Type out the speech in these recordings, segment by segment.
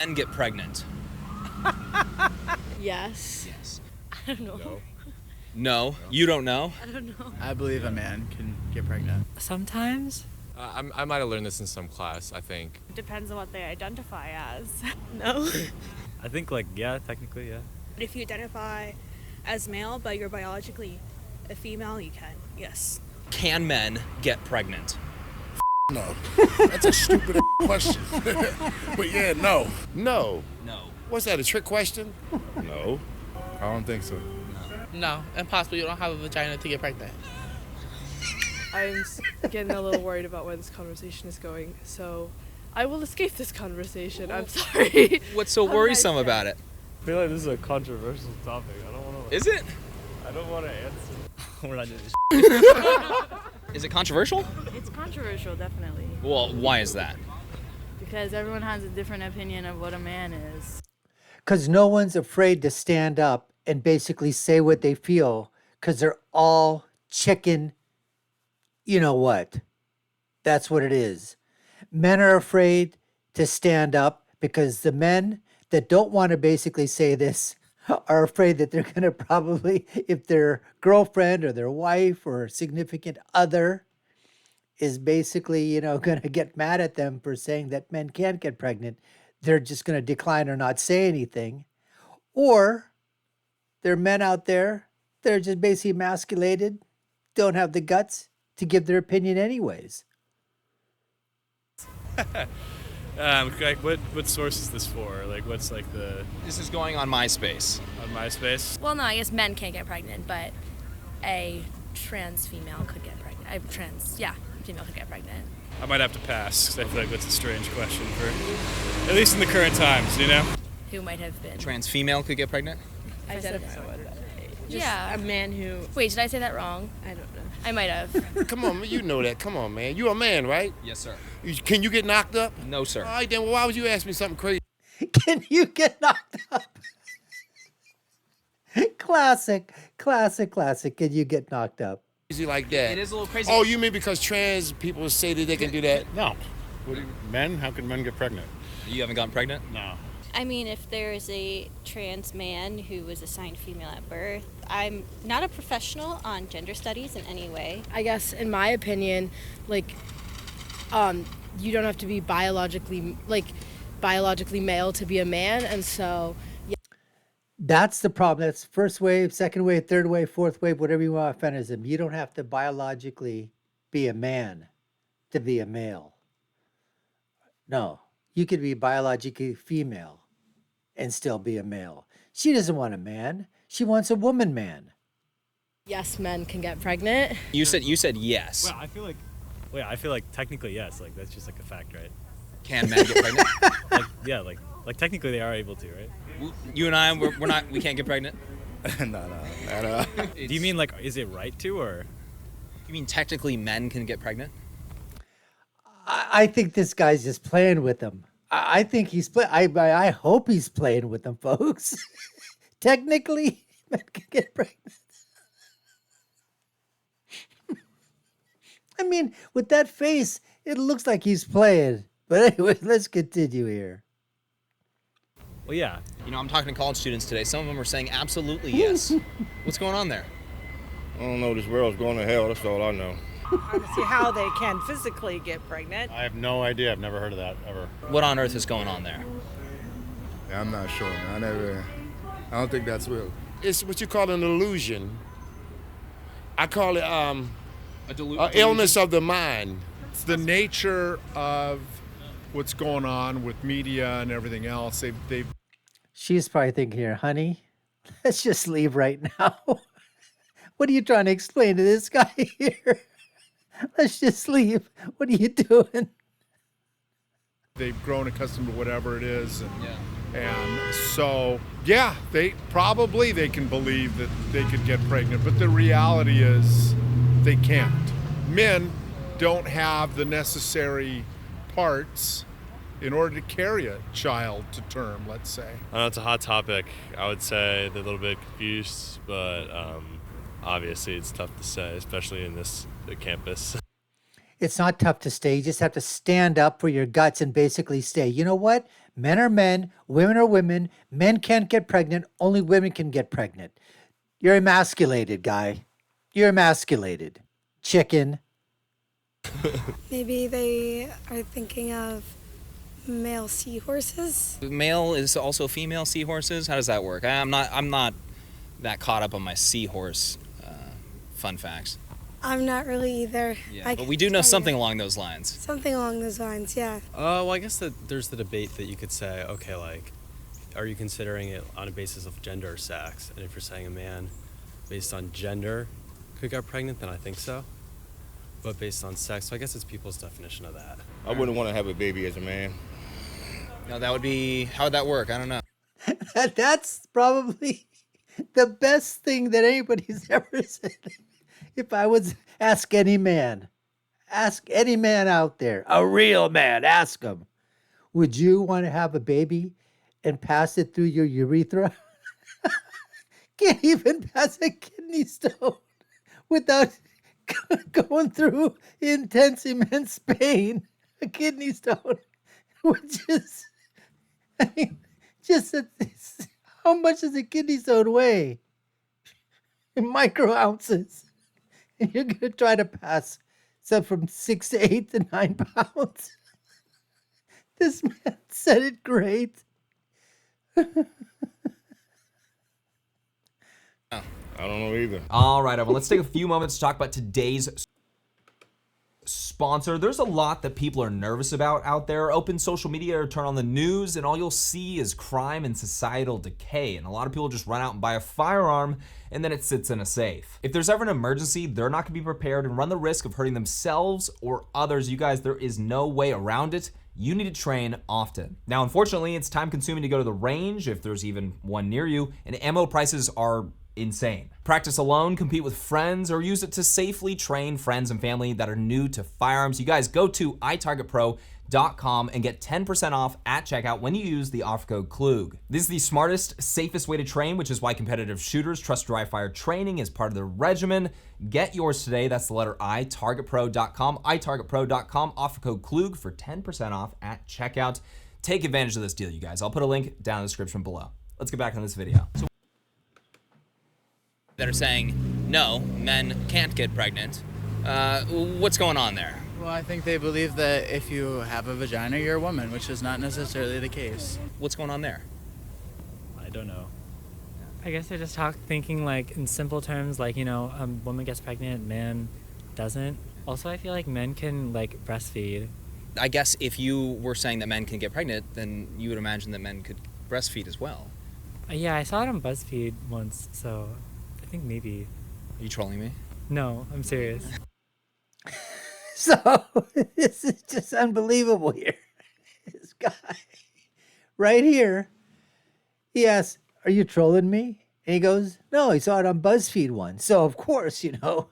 Men get pregnant. Yes. Yes. I don't know. No. No, you don't know? I don't know. I believe a man can get pregnant. Sometimes. I might have learned this in some class, I think. Depends on what they identify as. No. I think, like, yeah, technically, yeah. If you identify as male but you're biologically a female, you can. Yes. Can men get pregnant? No. That's a stupid question. But yeah, no. No. No. What's that, a trick question? No. I don't think so. No, impossible. You don't have a vagina to get pregnant. I'm getting a little worried about where this conversation is going, so I will escape this conversation. I'm sorry. What's so worrisome about it? I feel like this is a controversial topic. I don't want to. Is it? I don't want to answer. We're not doing this. Is it controversial? It's controversial, definitely, Well, why is that? because everyone has a different opinion of what a man is. Because no one's afraid to stand up and basically say what they feel because they're all chicken. You know what? That's what it is. Men are afraid to stand up because the men that don't want to basically say this are afraid that they're going to probably, if their girlfriend or their wife or significant other is basically, going to get mad at them for saying that men can't get pregnant, they're just going to decline or not say anything. Or there are men out there that are just basically emasculated, don't have the guts to give their opinion anyways. Like, what source is this for? Like, what's like the This is going on MySpace. on MySpace? Well, no, I guess men can't get pregnant, but a trans female could get pregnant. Female could get pregnant. I might have to pass because I feel like that's a strange question for, at least in the current times, you know. Who might have been Trans female could get pregnant? identified. Yeah. A man who, Wait, did I say that wrong? I don't know. I might have. Come on, you know that. Come on, man. You a man, right? Yes, sir. Can you get knocked up? No, sir. All right, then why would you ask me something crazy? Can you get knocked up? Classic. Can you get knocked up? Like that? It is a little crazy. Oh, you mean because trans people say that they can do that? No. Men? How can men get pregnant? You haven't gotten pregnant? No. I mean, if there is a trans man who was assigned female at birth, I'm not a professional on gender studies in any way. I guess, in my opinion, like, you don't have to be biologically male to be a man, and so. That's the problem. That's first wave, second wave, third wave, fourth wave, whatever you want, feminism. You don't have to biologically be a man to be a male. No, you could be biologically female and still be a male. She doesn't want a man. She wants a woman man. Yes, men can get pregnant. You said yes. Well, I feel like technically yes. Like that's just like a fact, right? Can men get pregnant? Like yeah, like technically they are able to, right? You and I, we can't get pregnant? No. Do you mean like is it right to or? You mean technically men can get pregnant? I think this guy's just playing with them. I think he's I hope he's playing with them, folks. Technically, men can get pregnant. I mean, with that face, it looks like he's playing. But anyway, let's continue here. Well, yeah. I'm talking to college students today. Some of them are saying absolutely yes. What's going on there? I don't know. This world's going to hell. That's all I know. I don't see how they can physically get pregnant. I have no idea. I've never heard of that ever. What on earth is going on there? I'm not sure, man. I don't think that's real. It's what you call an illusion. I call it an illness of the mind. It's the nature of what's going on with media and everything else. They've She's probably thinking here, honey, let's just leave right now. What are you trying to explain to this guy here? Let's just leave. What are you doing? they've grown accustomed to whatever it is, and so they can believe that they could get pregnant, but the reality is they can't. Men don't have the necessary parts in order to carry a child to term, let's say. I know it's a hot topic. I would say they're a little bit confused, but obviously it's tough to say, especially in the campus. It's not tough to stay. You just have to stand up for your guts and basically say, you know what? Men are men, women are women. Men can't get pregnant. Only women can get pregnant. You're emasculated, guy. You're emasculated. Chicken. Maybe they are thinking of male seahorses. Male is also female seahorses. How does that work? I'm not that caught up on my seahorse fun facts. I'm not really either. Yeah, but we do know something along those lines. Something along those lines, yeah. Well, I guess that there's the debate that you could say, okay, like, are you considering it on a basis of gender or sex? And if you're saying a man based on gender could get pregnant, then I think so. But based on sex, so I guess it's people's definition of that. I wouldn't want to have a baby as a man. No, that would be, how would that work? I don't know. That's probably the best thing that anybody's ever said. If I was ask any man out there, a real man, ask him, would you want to have a baby and pass it through your urethra? Can't even pass a kidney stone without going through intense, immense pain. A kidney stone, which is, I mean, how much does a kidney stone weigh? In micro ounces. And you're going to try to pass some from 6 to 8 to 9 pounds. This man said it great. I don't know either. All right, everyone, let's take a few moments to talk about today's sponsor. There's a lot that people are nervous about out there. Open social media or turn on the news, and all you'll see is crime and societal decay. And a lot of people just run out and buy a firearm, and then it sits in a safe. If there's ever an emergency, they're not gonna be prepared and run the risk of hurting themselves or others. You guys, there is no way around it. You need to train often. Now, unfortunately, it's time consuming to go to the range, if there's even one near you, and ammo prices are insane. Practice alone, compete with friends, or use it to safely train friends and family that are new to firearms. You guys go to itargetpro.com and get 10% off at checkout when you use the offer code KLUG. This is the smartest, safest way to train, which is why competitive shooters trust dry fire training as part of their regimen. Get yours today. That's the letter I, targetpro.com, itargetpro.com, offer code KLUG for 10% off at checkout. Take advantage of this deal, you guys. I'll put a link down in the description below. Let's get back on this video. That are saying, no, men can't get pregnant. What's going on there? Well, I think they believe that if you have a vagina, you're a woman, which is not necessarily the case. What's going on there? I don't know. I guess they're just thinking like in simple terms, like, you know, a woman gets pregnant, man doesn't. Also, I feel like men can like breastfeed. I guess if you were saying that men can get pregnant, then you would imagine that men could breastfeed as well. Yeah, I saw it on BuzzFeed once, so I think maybe. Are you trolling me? No, I'm serious. So, this is just unbelievable here. This guy, right here, he asks, are you trolling me? And he goes, no, he saw it on BuzzFeed once. So, of course, you know,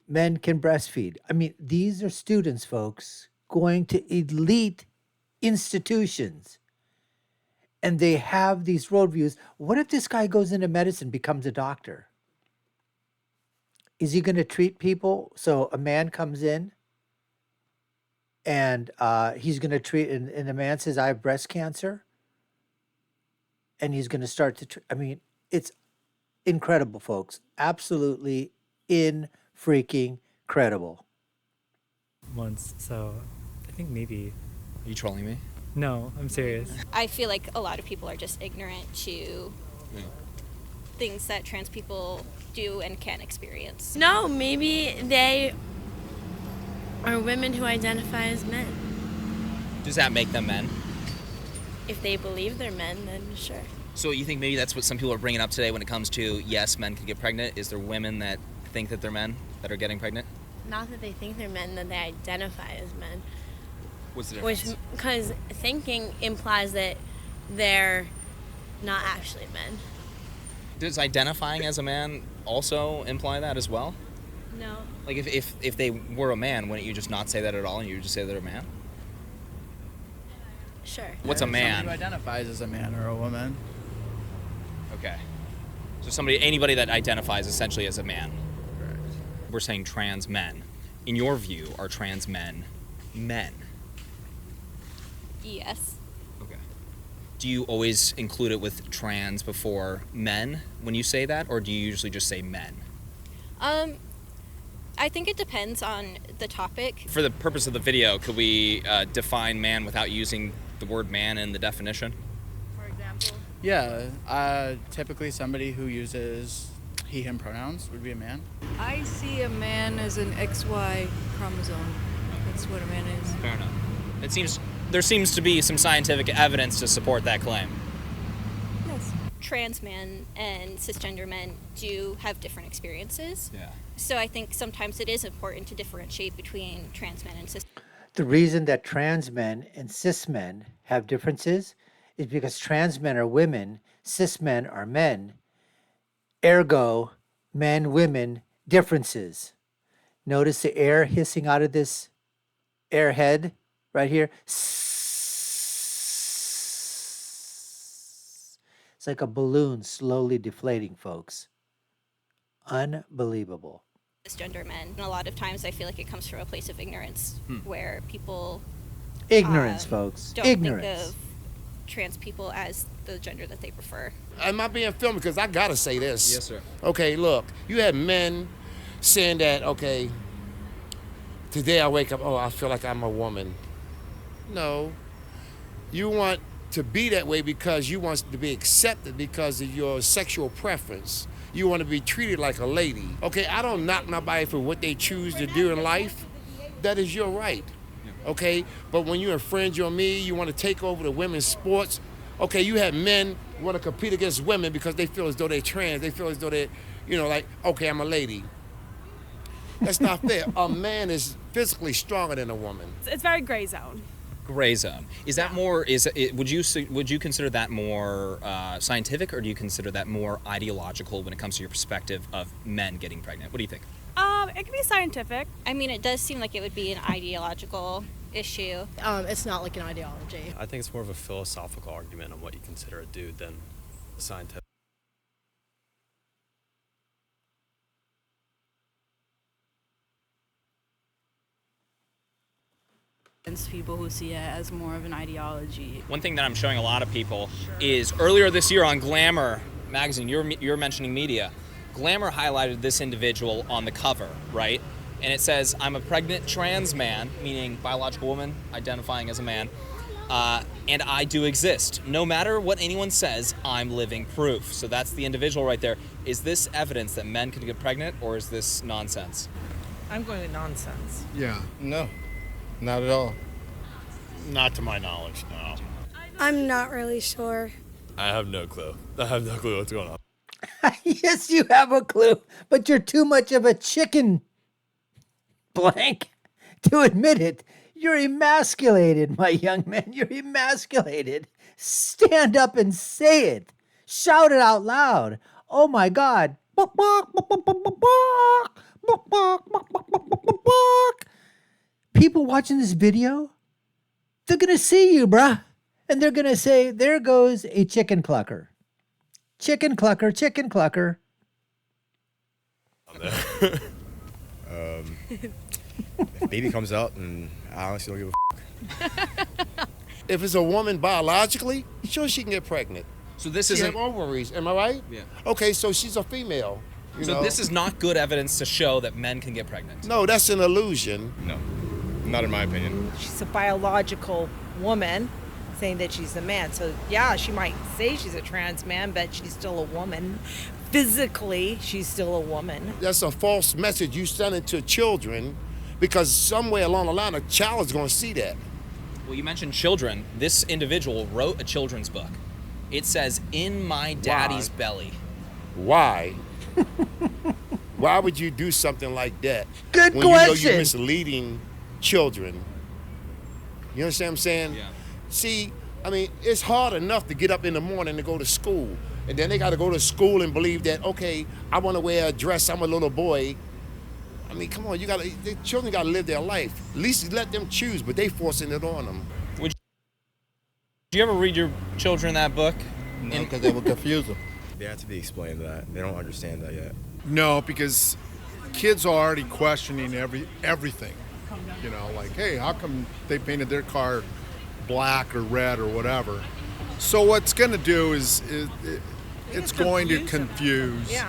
men can breastfeed. I mean, these are students, folks, going to elite institutions. And they have these worldviews. What if this guy goes into medicine, becomes a doctor? Is he going to treat people? So a man comes in and he's going to treat, and the man says, I have breast cancer. And he's going to start to, I mean, it's incredible, folks. Absolutely freaking credible. Once, so I think maybe. Are you trolling me? No, I'm serious. I feel like a lot of people are just ignorant to things that trans people do and can experience. No, maybe they are women who identify as men. Does that make them men? If they believe they're men, then sure. So you think maybe that's what some people are bringing up today when it comes to, yes, men can get pregnant? Is there women that think that they're men that are getting pregnant? Not that they think they're men, that they identify as men. What's the difference? Because thinking implies that they're not actually men. Does identifying as a man also imply that as well? No. Like if they were a man, wouldn't you just not say that at all and you would just say they're a man? Sure. What's a man? Somebody who identifies as a man or a woman. Okay. So anybody that identifies essentially as a man. Correct. We're saying trans men. in your view, are trans men men? Yes. Okay. Do you always include it with trans before men when you say that, or do you usually just say men? I think it depends on the topic. For the purpose of the video, could we define man without using the word man in the definition? Yeah, typically somebody who uses he, him pronouns would be a man. I see a man as an XY chromosome. That's what a man is. Fair enough. There seems to be some scientific evidence to support that claim. Yes. Trans men and cisgender men do have different experiences. Yeah. So I think sometimes it is important to differentiate between trans men and cis. The reason that trans men and cis men have differences is because trans men are women, cis men are men. Ergo, men, women, differences. Notice the air hissing out of this airhead right here. It's like a balloon slowly deflating, folks. Unbelievable. Cisgender men. And a lot of times I feel like it comes from a place of ignorance where people Ignorance, folks. don't Ignorance. think of trans people as the gender that they prefer. Am I being filmed? Because I gotta say this. Yes, sir. Okay, look, you have men saying that, okay, today I wake up, oh, I feel like I'm a woman. No. You want to be that way because you want to be accepted because of your sexual preference. You want to be treated like a lady. Okay, I don't knock nobody for what they choose to do in life. That is your right. Okay, but when you infringe on me, you want to take over the women's sports. Okay, you have men who want to compete against women because they feel as though they're trans. They feel as though they're, like, okay, I'm a lady. That's not fair. A man is physically stronger than a woman. It's very gray zone. Gray zone. Is that more? Would you consider that more scientific, or do you consider that more ideological when it comes to your perspective of men getting pregnant? What do you think? It can be scientific. I mean, it does seem like it would be an ideological issue. It's not like an ideology. I think it's more of a philosophical argument on what you consider a dude than scientific. People who see it as more of an ideology. One thing that I'm showing a lot of people is earlier this year on Glamour magazine, you're mentioning media. Glamour highlighted this individual on the cover, right? And it says, I'm a pregnant trans man, meaning biological woman identifying as a man, and I do exist. No matter what anyone says, I'm living proof. So that's the individual right there. Is this evidence that men can get pregnant, or is this nonsense? I'm going with nonsense. Yeah. No, not at all. Not to my knowledge, no. I'm not really sure. I have no clue. I have no clue what's going on. Yes, you have a clue, but you're too much of a chicken blank to admit it. You're emasculated, my young man. You're emasculated. Stand up and say it. Shout it out loud. Oh my God. People watching this video, they're going to see you, bruh. And they're going to say, there goes a chicken clucker. Chicken clucker, chicken clucker. If baby comes out, and I honestly don't give a If it's a woman biologically, sure she can get pregnant. So this she isn't have ovaries, am I right? Yeah. Okay, so she's a female. So this is not good evidence to show that men can get pregnant. No, that's an illusion. No, not in my opinion. She's a biological woman saying that she's a man. So yeah, she might say she's a trans man, but she's still a woman. Physically, she's still a woman. That's a false message you sending to children, because somewhere along the line a child is going to see that. Well, you mentioned children. This individual wrote a children's book. It says, "In my daddy's belly." Why? Why would you do something like that? Good when question. you know you're misleading children? You understand what I'm saying? Yeah. See, I mean, it's hard enough to get up in the morning to go to school. And then they got to go to school and believe that, okay, I want to wear a dress, I'm a little boy. I mean, come on, the children got to live their life. At least let them choose, but they forcing it on them. Would you ever read your children that book? No, because they will confuse them. They have to be explained that. They don't understand that yet. No, because kids are already questioning everything. You know, like, hey, how come they painted their car black or red or whatever? So what's going to do is it's going to confuse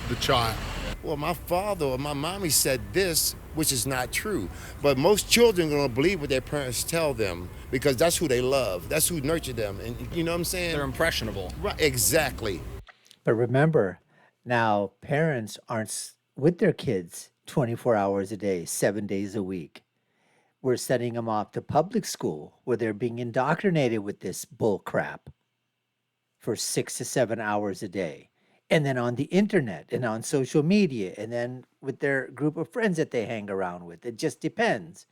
the child. Well, my father or my mommy said this, which is not true. But most children are going to believe what their parents tell them because that's who they love. That's who nurtured them. And you know what I'm saying? They're impressionable. Right, exactly. But remember, now parents aren't with their kids 24 hours a day, 7 days a week. We're sending them off to public school where they're being indoctrinated with this bull crap for 6 to 7 hours a day. And then on the internet and on social media and then with their group of friends that they hang around with. It just depends.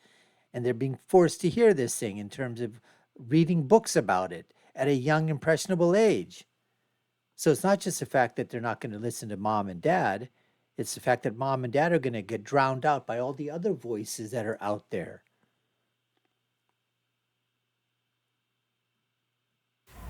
And they're being forced to hear this thing in terms of reading books about it at a young, impressionable age. So it's not just the fact that they're not going to listen to mom and dad. It's the fact that mom and dad are going to get drowned out by all the other voices that are out there.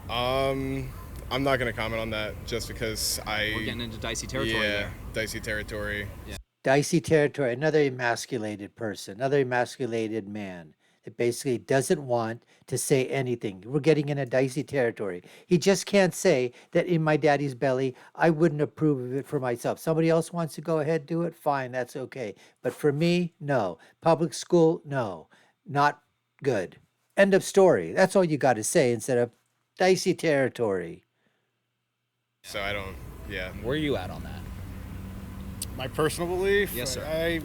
I'm not gonna comment on that just because We're getting into dicey territory there. Dicey territory. Yeah. Dicey territory, another emasculated person, another emasculated man that basically doesn't want to say anything. We're getting in a dicey territory. He just can't say that in my daddy's belly, I wouldn't approve of it for myself. Somebody else wants to go ahead, do it, fine, that's okay. But for me, no. Public school, no. Not good. End of story. That's all you got to say instead of dicey territory. So I don't. Yeah. Where are you at on that? My personal belief? Yes, sir. I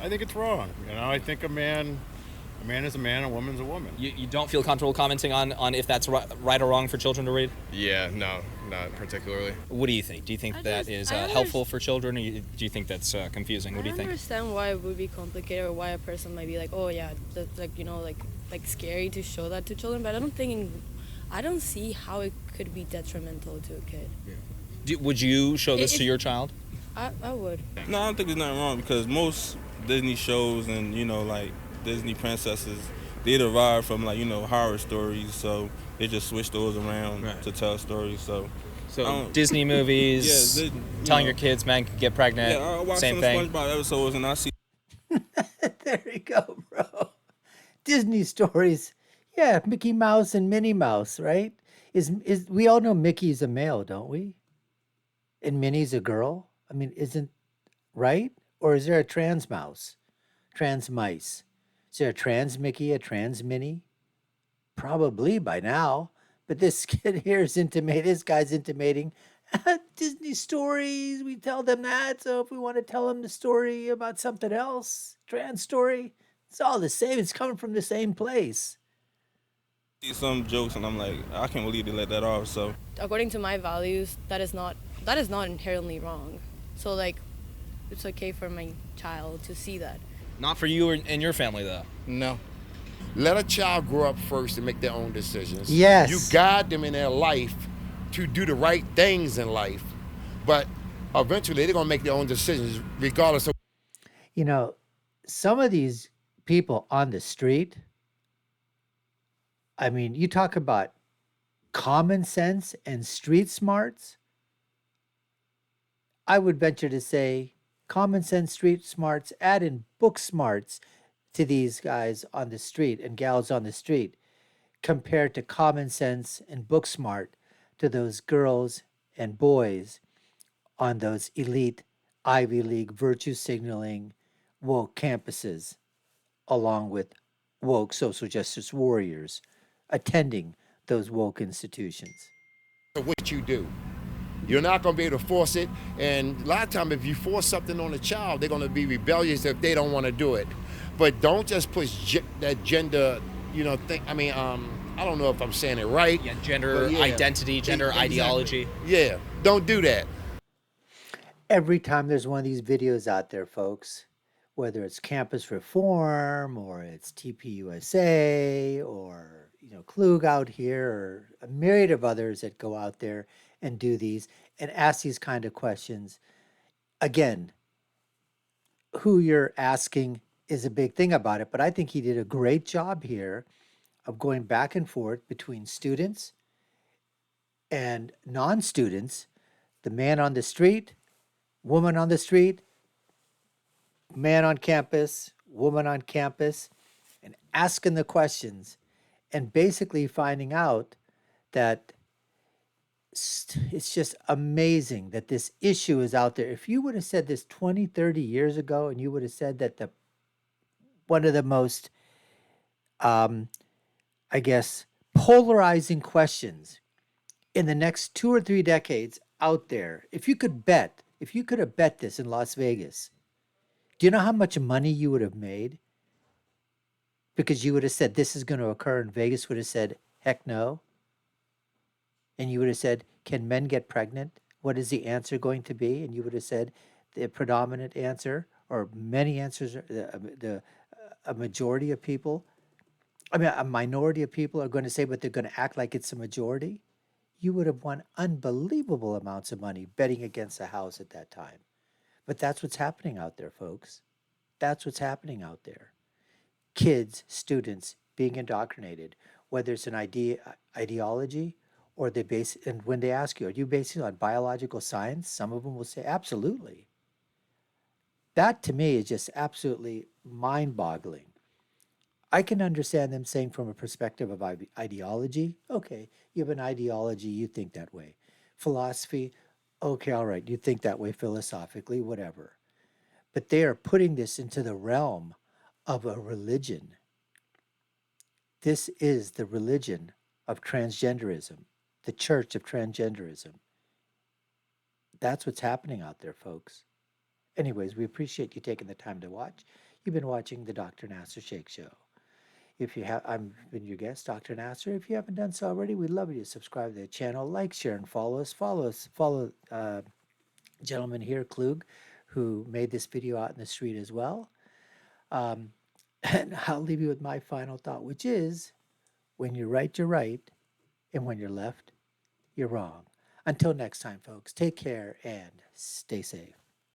think it's wrong. You know, I think a man is a man, a woman's a woman. You don't feel comfortable commenting on if that's right or wrong for children to read? Yeah. No, not particularly. What do you think? Do you think that is helpful for children, or do you think that's confusing? What do you think? I understand why it would be complicated or why a person might be like, oh yeah, that's like, you know, like scary to show that to children, but I don't see how it could be detrimental to a kid. Would you show this to your child? I would. No, I don't think there's nothing wrong because most Disney shows and, you know, like Disney princesses, they derive from, like, you know, horror stories, so they just switch those around to tell stories. So Disney movies, telling your kids men can get pregnant, yeah, I watch same some thing. SpongeBob episodes and I see. There you go, bro. Disney stories. Yeah, Mickey Mouse and Minnie Mouse, right? Is we all know Mickey's a male, don't we? And Minnie's a girl? I mean, isn't right? Or is there a trans mouse? Trans mice? Is there a trans Mickey, a trans Minnie? Probably by now. But this kid here is this guy's intimating Disney stories. We tell them that. So if we want to tell them the story about something else, trans story, it's all the same. It's coming from the same place. See some jokes and I'm like, I can't believe they let that off. So According to my values, that is not inherently wrong. So like, it's okay for my child to see that. Not for you and your family, though. No. Let a child grow up first and make their own decisions. Yes. You guide them in their life to do the right things in life, but eventually they're going to make their own decisions regardless of. You know, some of these people on the street, I mean, you talk about common sense and street smarts. I would venture to say common sense, street smarts, add in book smarts to these guys on the street and gals on the street compared to common sense and book smart to those girls and boys on those elite Ivy League virtue signaling woke campuses, along with woke social justice warriors attending those woke institutions. What you do. You're not going to be able to force it. And a lot of times, if you force something on a child, they're going to be rebellious if they don't want to do it. But don't just push that gender, you know, thing. I mean, I don't know if I'm saying it right. Yeah, gender identity, gender ideology. Yeah, don't do that. Every time there's one of these videos out there, folks, whether it's campus reform or it's TPUSA or, you know, Klug out here or a myriad of others that go out there and do these and ask these kind of questions. Again, who you're asking is a big thing about it, but I think he did a great job here of going back and forth between students and non-students, the man on the street, woman on the street, man on campus, woman on campus, and asking the questions and basically finding out that it's just amazing that this issue is out there. If you would have said this 20, 30 years ago, and you would have said that the one of the most, um, I guess, polarizing questions in the next 2 or 3 decades out there, if you could bet, if you could have bet this in Las Vegas, do you know how much money you would have made? Because you would have said this is going to occur, and Vegas would have said, heck no. And you would have said, can men get pregnant? What is the answer going to be? And you would have said the predominant answer, or many answers, a majority of people, I mean, a minority of people are going to say, but they're going to act like it's a majority. You would have won unbelievable amounts of money betting against the house at that time. But that's what's happening out there, folks. That's what's happening out there. Kids, students being indoctrinated, whether it's an ideology or they base, and when they ask you, are you basing it on biological science? Some of them will say, absolutely. That to me is just absolutely mind boggling. I can understand them saying from a perspective of ideology, okay, you have an ideology, you think that way. Philosophy, okay, all right, you think that way philosophically, whatever. But they are putting this into the realm of a religion. This is the religion of transgenderism, the church of transgenderism. That's what's happening out there, folks. Anyways, we appreciate you taking the time to watch. You've been watching the Dr. Nasir Sheikh Show. If you have, I've been your guest, Dr. Nasir. If you haven't done so already, we'd love you to subscribe to the channel, like, share, and follow us. Follow gentleman here, Klug, who made this video out in the street as well. And I'll leave you with my final thought, which is, when you're right, and when you're left, you're wrong. Until next time, folks, take care and stay safe.